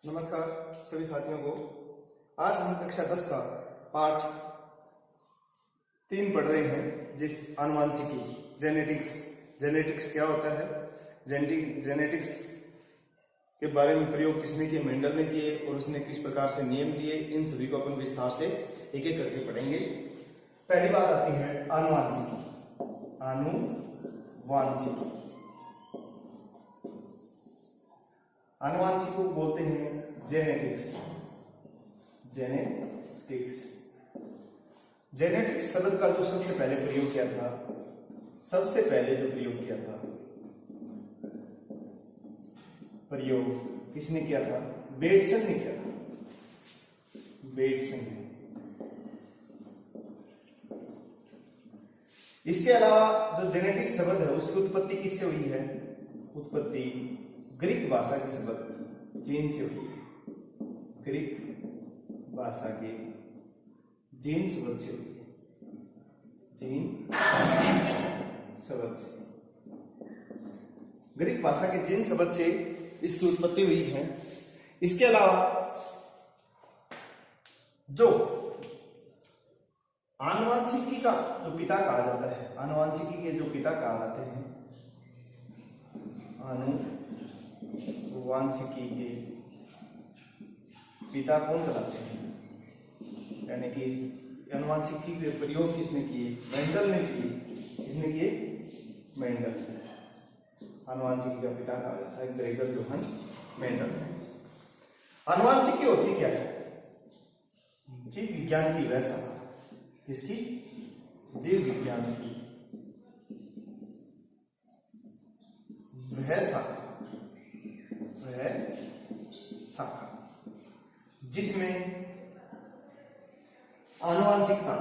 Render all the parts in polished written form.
नमस्कार सभी साथियों को। आज हम कक्षा 10 का पाठ 3 पढ़ रहे हैं, जिस आनुवांशिकी जेनेटिक्स क्या होता है, जेनेटिक्स के बारे में प्रयोग किसने किए, मेंडल ने किए और उसने किस प्रकार से नियम दिए, इन सभी को अपन विस्तार से एक एक करके पढ़ेंगे। पहली बात आती है आनुवांशिकी। आनुवांशिकी को बोलते हैं जेनेटिक्स। जेनेटिक्स शब्द का जो सबसे पहले प्रयोग किया था, किसने किया था? बेटसन ने किया था। इसके अलावा जो जेनेटिक्स शब्द है उसकी उत्पत्ति किससे हुई है? उत्पत्ति ग्रीक भाषा के शब्द जीन से हुई है। ग्रीक भाषा के जीन शब्द से हुई है। ग्रीक भाषा के जीन शब्द से इसकी उत्पत्ति हुई है। इसके अलावा जो आनुवांशिकी का जो पिता कहा जाता है, आनुवांशिकी के जो पिता कहा जाते हैं, आनुवांशिकी के पिता कौन कहलाते हैं? यानी कि आनुवांशिकी के प्रयोग किसने किए? मेंडल ने किए। किसने किए? मेंडल। आनुवांशिकी का पिता कहा जाता है ग्रेगर जोहान मेंडल। आनुवांशिकी होती क्या है? जीव विज्ञान की वह शाखा। किसकी? जीव विज्ञान की वह शाखा जिसमें आनुवांशिकता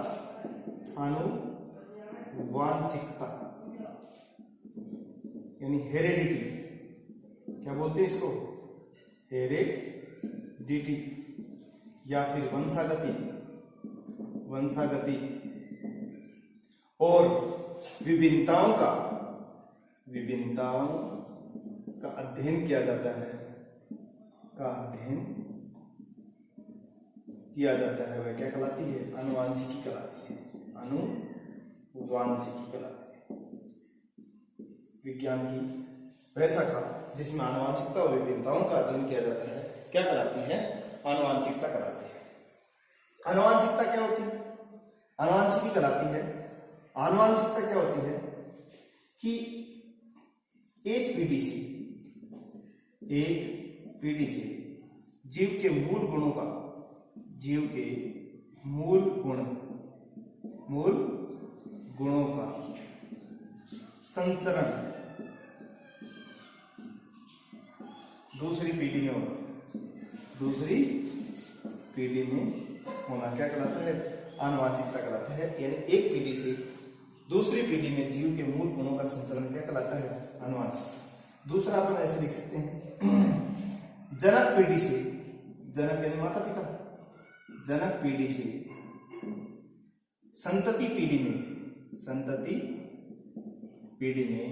यानी हेरेडिटी, क्या बोलते हैं इसको? हेरेडिटी या फिर वंशागति और विभिन्नताओं का अध्ययन किया जाता है। वह क्या कहलाती है? आनुवांशिकी कहलाती है। विज्ञान की वह शाखा जिसमें आनुवांशिकता और विभिन्नताओं का अध्ययन किया जाता है क्या कहलाती है? आनुवांशिकता कहलाती है। आनुवांशिकता क्या होती है? आनुवांशिकी कहलाती है। आनुवांशिकता क्या होती है कि एक पीढ़ी से जीव के मूल गुणों का संचरण दूसरी पीढ़ी में होना क्या कहलाता है? आनुवांशिकता कहलाता है। यानी एक पीढ़ी से दूसरी पीढ़ी में जीव के मूल गुणों का संचरण क्या कहलाता है? आनुवांशिकता। दूसरा अपन ऐसे लिख सकते हैं, जनक पीढ़ी से, जनक यानी माता पिता, जनक पीढ़ी से संतति पीढ़ी में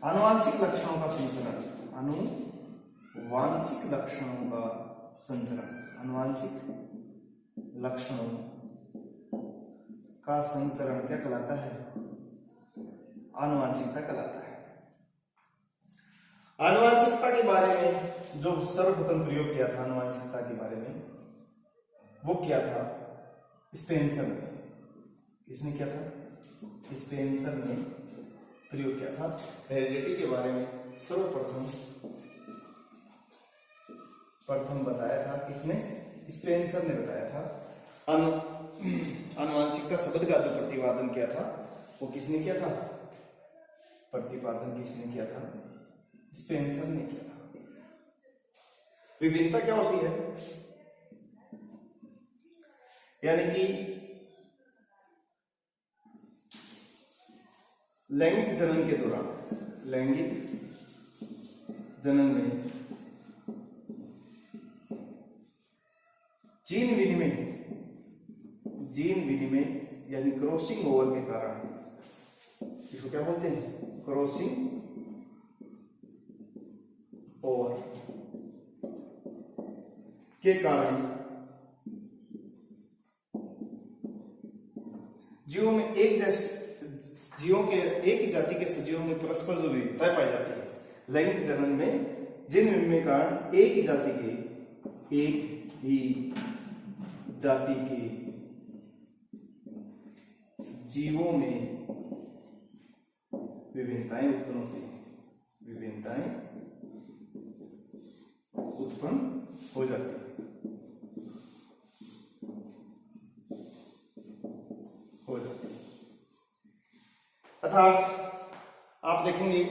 आनुवांशिक लक्षणों का संचरण, आनुवांशिक लक्षणों का संचरण क्या कहलाता है? आनुवांशिकता कहलाता है। आनुवांशिकता के बारे में जो सर्वप्रथम प्रयोग किया था आनुवांशिकता के बारे में, वो किया था स्पेंसर ने। किसने किया था? स्पेंसर ने प्रयोग किया था। हेरेडिटी के बारे में सर्वप्रथम बताया था। किसने? स्पेंसर ने बताया था। आनुवांशिकता शब्द का जो प्रतिपादन किया था वो किसने किया था? किसने किया था? स्पेंसर ने किया था। विभिन्नता क्या होती है? यानी कि लैंगिक जनन में जीन विनिमय यानी क्रॉसिंग ओवर के कारण, इसको क्या बोलते हैं? क्रॉसिंग ओवर के कारण जीवों में एक ही जाति के सजीवों में परस्पर जो विविधताएं पाई जाती है, लैंगिक जनन में जिन विभिन्न के कारण एक ही जाति के जीवों में विभिन्नताएं उत्पन्न होती हैं, विभिन्नताएं उत्पन्न हो जाती है, अर्थात आप देखेंगे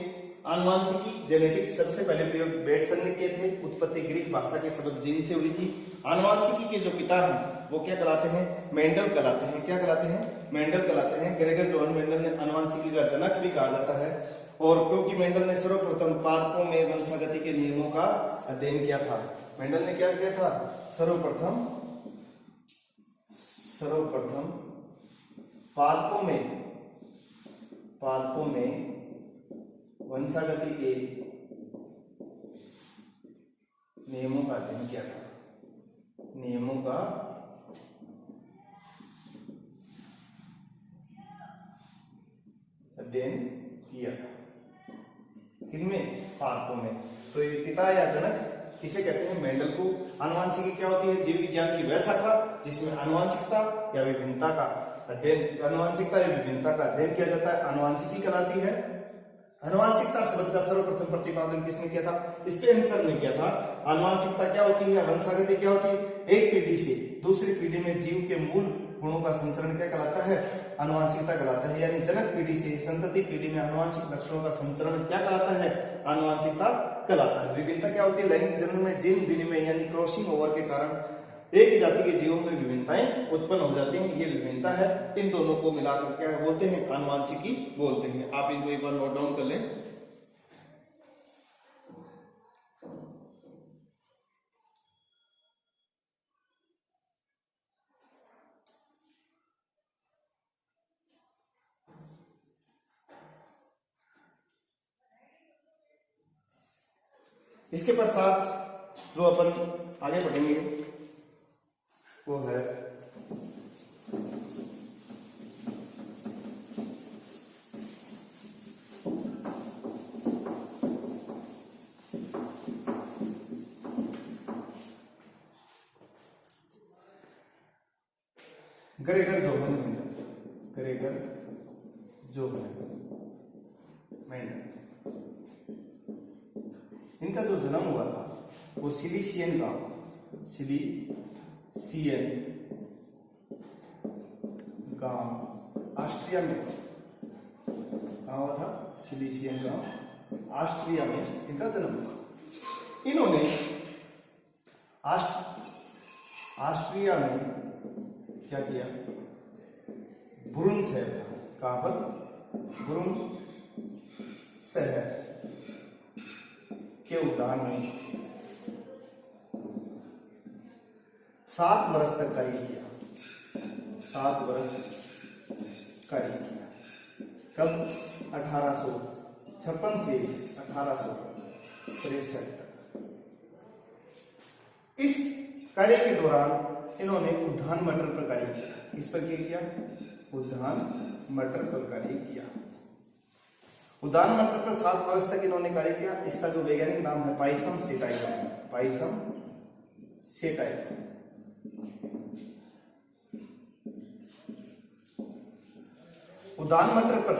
आनुवांशिकी जेनेटिक्स सबसे पहले प्रयोग बेटसन ने किए थे। उत्पत्ति ग्रीक भाषा के शब्द जीन से हुई थी। आनुवांशिकी के जो पिता हैं वो क्या कहलाते हैं? मेंडल कहलाते हैं। क्या कहलाते हैं? मेंडल कहलाते हैं। ग्रेगर जोहन मेंडल ने आनुवांशिकी का जनक भी कहा जाता है, और क्योंकि मेंडल ने सर्वप्रथम पादपों में वंशागति के नियमों का अध्ययन किया था। मेंडल ने क्या किया था? सर्वप्रथम पादपों में वंशागति के नियमों का अध्ययन किया था। नियमों का अध्ययन किया किनमें? पादपों में। तो ये पिता या जनक किसे कहते हैं? मेंडल को। आनुवांशिकी क्या होती है? जीव विज्ञान की वह शाखा जिसमें आनुवांशिकता या विभिन्नता का अध्ययन किया जाता है, आनुवांशिकी कहलाती है। आनुवांशिकता शब्द का सर्वप्रथम प्रतिपादन किसने किया था? स्पेंसर ने किया था। आनुवांशिकता क्या होती है? वंशागति क्या होती है? एक पीढ़ी से दूसरी पीढ़ी में जीव के मूल गुणों का संचरण क्या कहलाता है? आनुवांशिकता कहलाता है। यानी जनक पीढ़ी से संतति पीढ़ी में आनुवांशिक लक्षणों का संचरण क्या कहलाता है? आनुवांशिकता कहलाता है। विभिन्नता क्या होती है? लैंगिक जनन में जीन विनिमय यानी क्रॉसिंग ओवर के कारण एक ही जाति के जीवों में विभिन्नताएं उत्पन्न हो जाती हैं। ये विभिन्नता है। इन दोनों को मिलाकर क्या बोलते हैं? आनुवांशिकी बोलते हैं। आप इनको एक बार नोट डाउन कर लें। इसके पश्चात जो अपन आगे बढ़ेंगे वो है ग्रेगर जोहन मेंडल। इनका जो जन्म हुआ था वो सिलिसियन गांव ऑस्ट्रिया में हुआ था। सिलिसियन गांव ऑस्ट्रिया में इनका जन्म हुआ। इन्होंने ऑस्ट्रिया में क्या किया? ब्रुन शहर था। कहां पर? ब्रुन शहर के उद्यान में 7 वर्ष तक कार्य किया। 7 वर्ष कार्य किया। कब? 1856 से 1863 तक। इस कार्य के दौरान इन्होंने उद्यान मटर पर कार्य किया। किस पर किया? उद्यान मटर पर कार्य किया। उद्यान मटर पर 7 वर्ष तक इन्होंने कार्य किया। इसका जो वैज्ञानिक नाम है पाइसम सेटाइलम। उद्यान मटर पर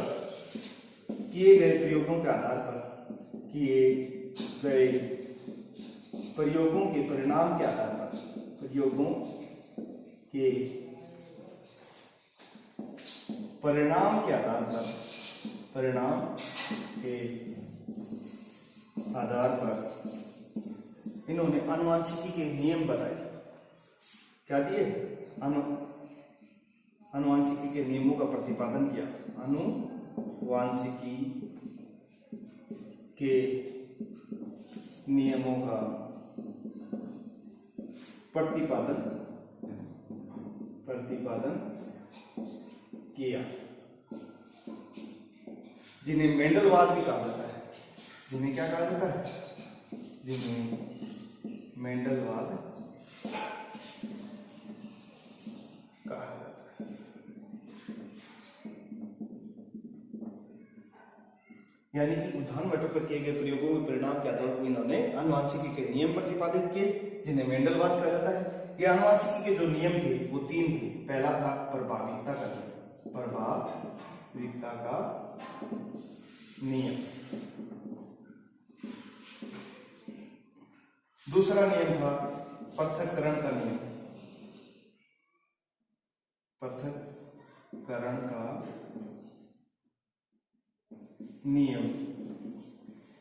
किए गए प्रयोगों के आधार पर किए गए प्रयोगों के परिणाम के आधार पर इन्होंने आनुवांशिकी के नियम बताए। क्या दिए? आनुवांशिकी के नियमों का प्रतिपादन किया। आनुवांशिकी के नियमों का प्रतिपादन किया, जिन्हें मेंडलवाद भी कहा जाता है। जिन्हें क्या कहा जाता है? जिन्हें मेंडलवाद कहा जाता है। यानी कि उद्यानवटों पर किए गए प्रयोगों के परिणाम के आधार पर इन्होंने आनुवंशिकी के नियम प्रतिपादित किए, जिन्हें मेंडलवाद कहा जाता है। ये आनुवंशिकी के जो नियम थे वो 3 थे। पहला था प्रभाविकता का नियम, प्रभाविकता का नियम। दूसरा नियम था पृथक्करण का नियम, पृथक्करण का नियम।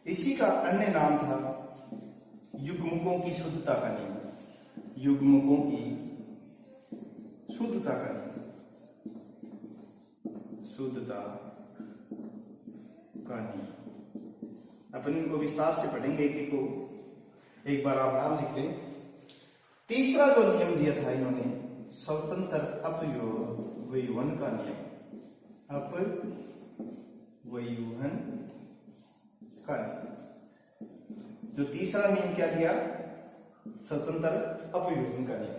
इसी का अन्य नाम था युग्मकों की शुद्धता का नियम, युग्मकों की शुद्धता का नियम, शुद्धता का नियम। अपन इनको विस्तार से पढ़ेंगे एक को, एक बार आप नाम लिख लें। तीसरा जो नियम दिया था इन्होंने, स्वतंत्र अपव्यवहन का नियम, अपव्यवहन का नियम। जो तीसरा नियम क्या दिया, स्वतंत्र अपव्यवहन का नियम।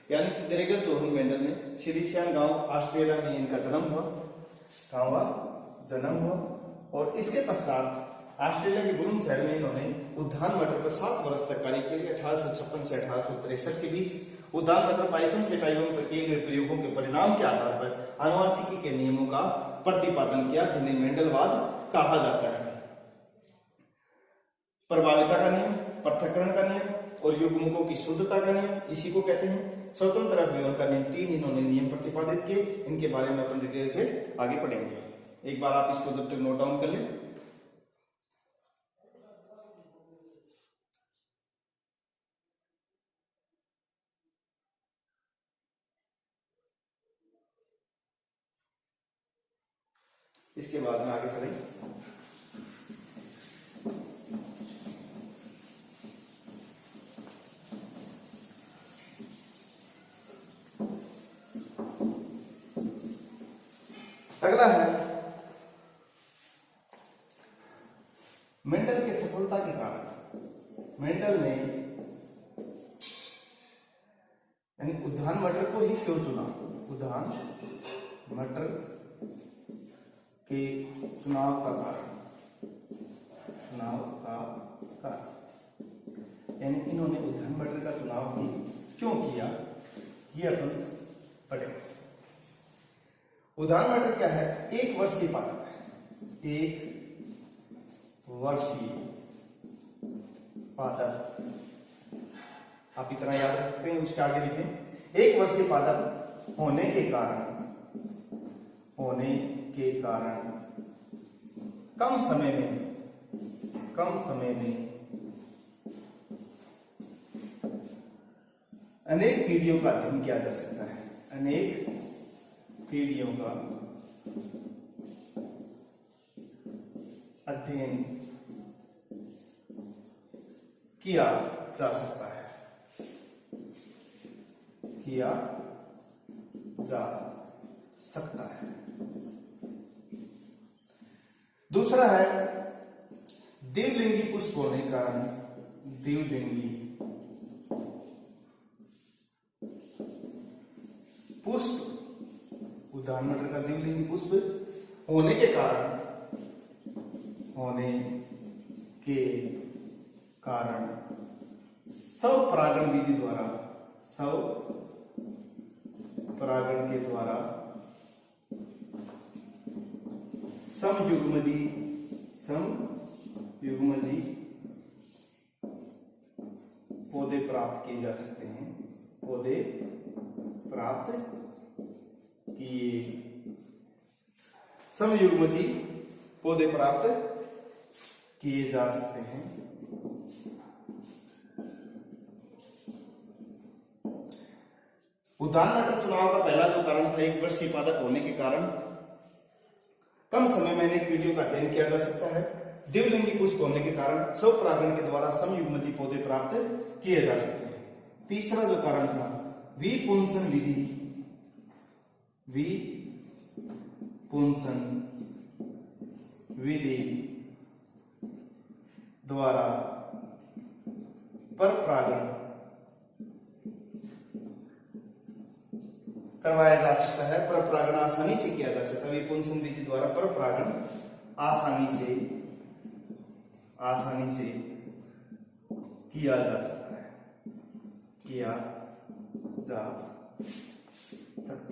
यानी कि ग्रेगर जोहान मेंडल ने सिलिसियन गांव ऑस्ट्रेलिया में इनका जन्म हुआ, कहां हुआ, जन्म हुआ। और इसके पश्चात ऑस्ट्रेलिया के बुलुम शहर में इन्होंने उद्यानवटों पर 7 वर्ष तक कार्य किया। 1856 से 1863 के बीच उद्यानवटों पाइसम सेटाइवम पर किए गए प्रयोगों के परिणाम के आधार पर आनुवंशिकी के नियमों का प्रतिपादन किया, जिन्हें मेंडलवाद कहा जाता है। प्रभाविता का नियम, पृथक्करण का नियम और युग्मकों की शुद्धता का नियम, इसी को कहते हैं स्वतंत्र अपव्यवहन का नियम। 3 इन्होंने नियम प्रतिपादित किए। इनके बारे में अपन डिटेल से आगे पढ़ेंगे। एक बार आप इसको जब तक नोट डाउन कर लें। इसके बाद में आगे चलें। अगला है मेंडल की सफलता के कारण मेंडल ने यानी उद्यानवटों को ही क्यों चुना, उद्यानवटों के चुनाव का कारण, यानी इन्होंने उद्यानवटों का चुनाव ही क्यों किया, ये अपन पढ़ेंगे। उद्यानवट क्या है, 1 वर्षीय पादप है, 1 वर्षीय पादप। आप इतना याद रखते हैं, उसके आगे लिखें 1 वर्षीय पादप होने के कारण कम समय में अनेक पीढ़ियों का अध्ययन किया जा सकता है, अनेक पीढ़ियों का अध्ययन किया जा सकता है, किया जा सकता है। दूसरा है द्विलिंगी पुष्प होने के कारण, द्विलिंगी पुष्प, उद्यानवट का द्विलिंगी पुष्प होने के कारण स्वपरागण विधि द्वारा, स्वपरागण के द्वारा समयुग्मजी पौधे प्राप्त किए जा सकते हैं, पौधे प्राप्त किए, समयुग्मजी पौधे प्राप्त किए जा सकते हैं। उद्यानवट चुनाव का पहला जो कारण था, 1 वर्षीय पादप होने के कारण कम समय में अनेक पीढ़ियों का अध्ययन किया जा सकता है। द्विलिंगी पुष्प होने के कारण स्वपरागण के द्वारा समयुग्मजी पौधे प्राप्त किए जा सकते हैं। तीसरा जो कारण था विपुंसन विधि द्वारा परपरागण करवाया जा सकता है, पर परागण आसानी से किया जा सकता है। विपुंसन विधि द्वारा पर परागण आसानी से किया जा सकता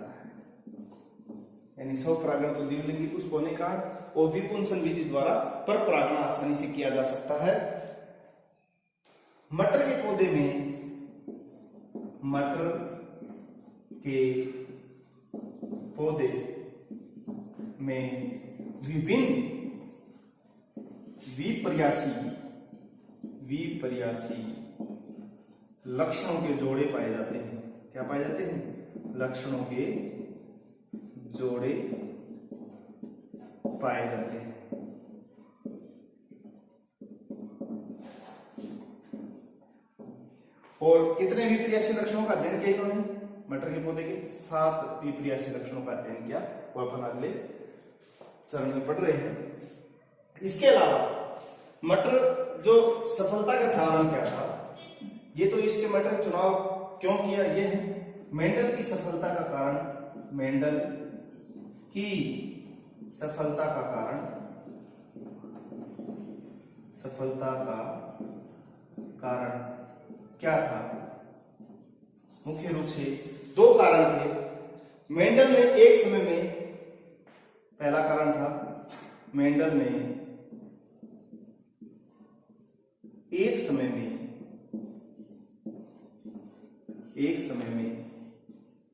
है, यानी स्वपरागण तो द्विलिंगी पुष्प होने का और विपुंसन विधि द्वारा पर परागण आसानी से किया जा सकता है। मटर के पौधे में विभिन्न विपर्यासी लक्षणों के जोड़े पाए जाते हैं। क्या पाए जाते हैं? लक्षणों के जोड़े पाए जाते हैं। और कितने विपर्यासी लक्षणों का अध्ययन किया इन्होंने? मटर के पौधे के 7 विपर्यासी लक्षणों का अध्ययन किया, वो अपन अगले चरण में पढ़ रहे हैं। इसके अलावा मटर जो सफलता का कारण क्या था, ये तो इसके मटर चुनाव क्यों किया, ये है मेंडल की सफलता का कारण। मेंडल की सफलता का कारण क्या था? मुख्य रूप से 2 कारण थे। मेंडल ने एक समय में, पहला कारण था मेंडल ने एक समय में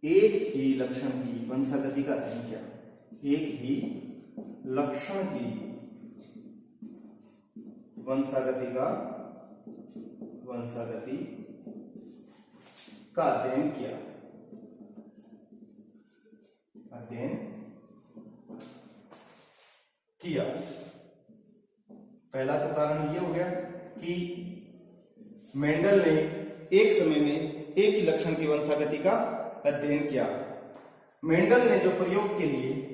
एक ही लक्षण की वंशागति का अध्ययन किया। एक ही लक्षण की वंशागति का अध्ययन किया। पहला तो कारण ये हो गया कि मेंडल ने एक समय में एक ही लक्षण की वंशागति का अध्ययन किया। मेंडल ने जो प्रयोग के लिए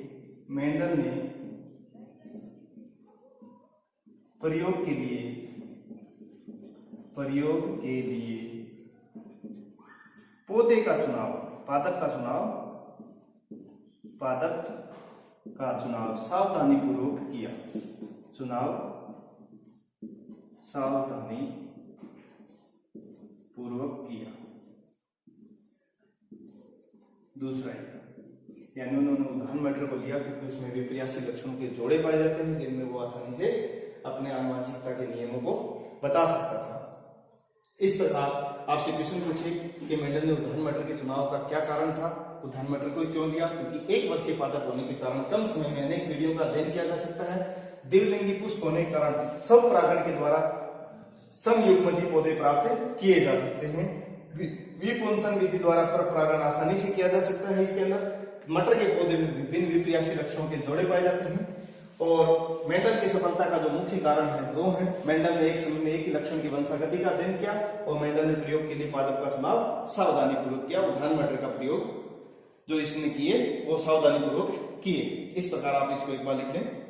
पौधे का चुनाव, पादप का चुनाव सावधानी पूर्वक किया। दूसरा, यानी उन्होंने उदाहरण मटर को लिया क्योंकि उसमें विपर्यासी लक्षणों के जोड़े पाए जाते हैं, जिनमें वो आसानी से अपने आनुवंशिकता के नियमों को बता सकता था। इस प्रकार आपसे क्वेश्चन पूछे कि मेंडल ने उदाहरण मटर के चुनाव का क्या कारण था, उदाहरण मटर को क्यों लिया? क्योंकि एक वर्षीय पादप होने के कारण कम समय में अनेक पीढ़ियों का अध्ययन किया जा सकता है। द्विलिंगी पुष्प होने के कारण स्वपरागण के द्वारा समयुग्मजी पौधे प्राप्त किए जा सकते हैं। विपुंसन विधि द्वारा पर परागण आसानी से किया जा सकता है। इसके अंदर मटर के पौधे में विभिन्न विपर्यासी लक्षणों के जोड़े पाए जाते हैं। और मेंडल की सफलता का जो मुख्य कारण है 2 है। मेंडल ने एक समय में एक ही लक्षण की वंशागति का अध्ययन किया और मेंडल ने प्रयोग के लिए पादप का चुनाव सावधानी पूर्वक किया। उदाहरण मटर का प्रयोग जो इसने किए वो सावधानी पूर्वक किए। इस प्रकार आप इसको एक बार लिख लें।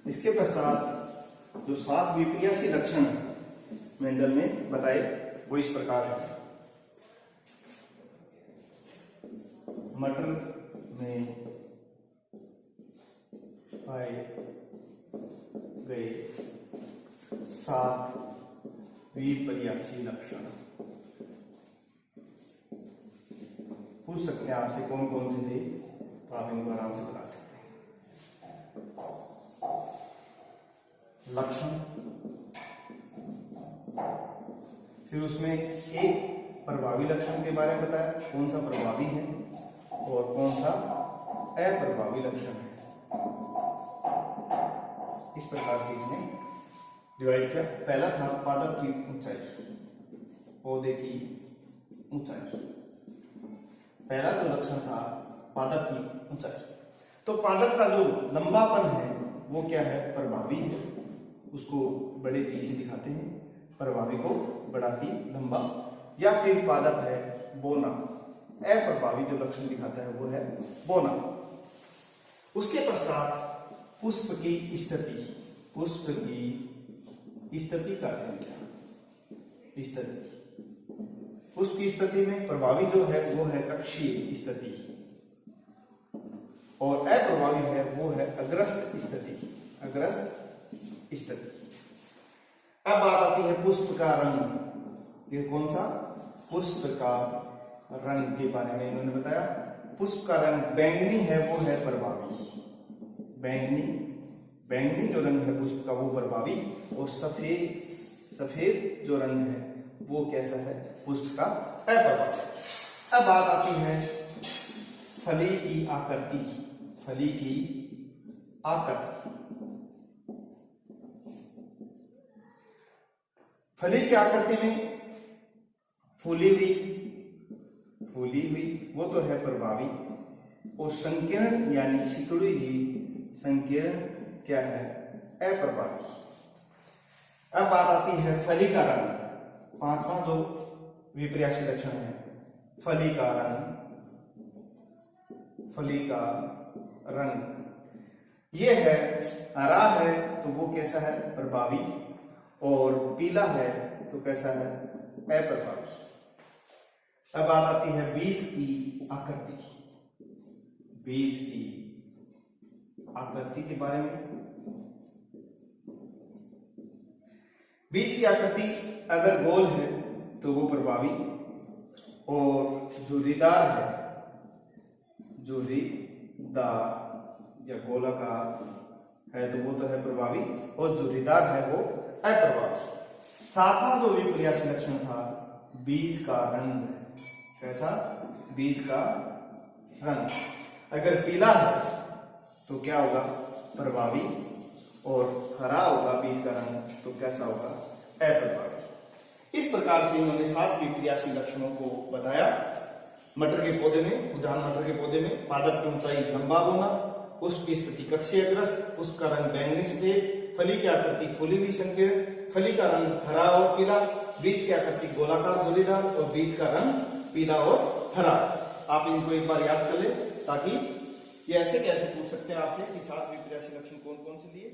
इसके पश्चात जो 7 विपर्यासी लक्षण मेंडल ने बताए वो इस प्रकार है। मटर में पाए गए 7 विपर्यासी लक्षण पूछ सकते हैं आपसे कौन कौन से थे, तो आप इनको आराम से बता सकते हैं। लक्षण, फिर उसमें एक प्रभावी लक्षण के बारे में बताया, कौन सा प्रभावी है और कौन सा अप्रभावी लक्षण है। इस प्रकार से इसने डिवाइड किया। पहला था पादप की ऊंचाई, पौधे की ऊंचाई। पहला जो लक्षण था पादप की ऊंचाई। तो पादप का जो लंबापन है वो क्या है? प्रभावी है। उसको बड़े टी से दिखाते हैं, प्रभावी को बड़ा टी, लंबा या फिर पादप है बोना। अप्रभावी जो लक्षण दिखाता है वो है बोना। उसके पश्चात पुष्प की स्थिति। पुष्प की स्थिति का अध्ययन किया। स्थिति, पुष्प की स्थिति में प्रभावी जो है वो है कक्षीय स्थिति और अप्रभावी है वो है अग्रस्त स्थिति। अग्रस्त स्थिति। अब बात आती है पुष्प का रंग। ये कौन सा? पुष्प का रंग के बारे में इन्होंने बताया। पुष्प का रंग बैंगनी है वो है प्रभावी। बैंगनी, बैंगनी जो रंग है पुष्प का वो प्रभावी, और सफेद, सफेद जो रंग है वो कैसा है? पुष्प का अप्रभावी। अब बात आती है फली की आकृति। फली की आकृति। फली की आकृति में फूली हुई वो तो है प्रभावी, और संकीर्ण यानी सिकुड़ी हुई संकीर्ण क्या है? अप्रभावी। अब बात आती है फली का रंग। पांचवा जो विपर्यासी लक्षण है, फली का रंग। फली का रंग ये है, हरा है तो वो कैसा है? प्रभावी, और पीला है तो कैसा है? अप्रभावी। अब बात आती है बीज की आकृति। बीज की आकृति के बारे में। बीज की आकृति अगर गोल है तो वो प्रभावी, और झुर्रीदार है, झुर्रीदार या गोलाकार है तो वो तो है प्रभावी, और झुर्रीदार है वो अप्रभावी। सातवां जो विपर्यासी लक्षण था, बीज का रंग। कैसा? बीज का रंग अगर पीला है तो क्या होगा? प्रभावी, और हरा होगा बीज का रंग तो कैसा होगा? अप्रभावी। इस प्रकार से इन्होंने 7 विपर्यासी लक्षणों को बताया। मटर के पौधे में, उदाहरण मटर के पौधे में पादप की ऊंचाई लंबा होना, उसकी स्थिति कक्षीयग्रस्त, उसका रंग बैंगनी सफेद, फली की आकृति फूली हुई संकीर्ण, फली का रंग हरा और पीला, बीज की आकृति गोलाकार झुर्रीदार, और बीज का रंग पीला और हरा। आप इनको एक बार याद कर ले, ताकि ये ऐसे कैसे पूछ सकते हैं आपसे कि 7 विपर्यासी लक्षण कौन कौन से दिए।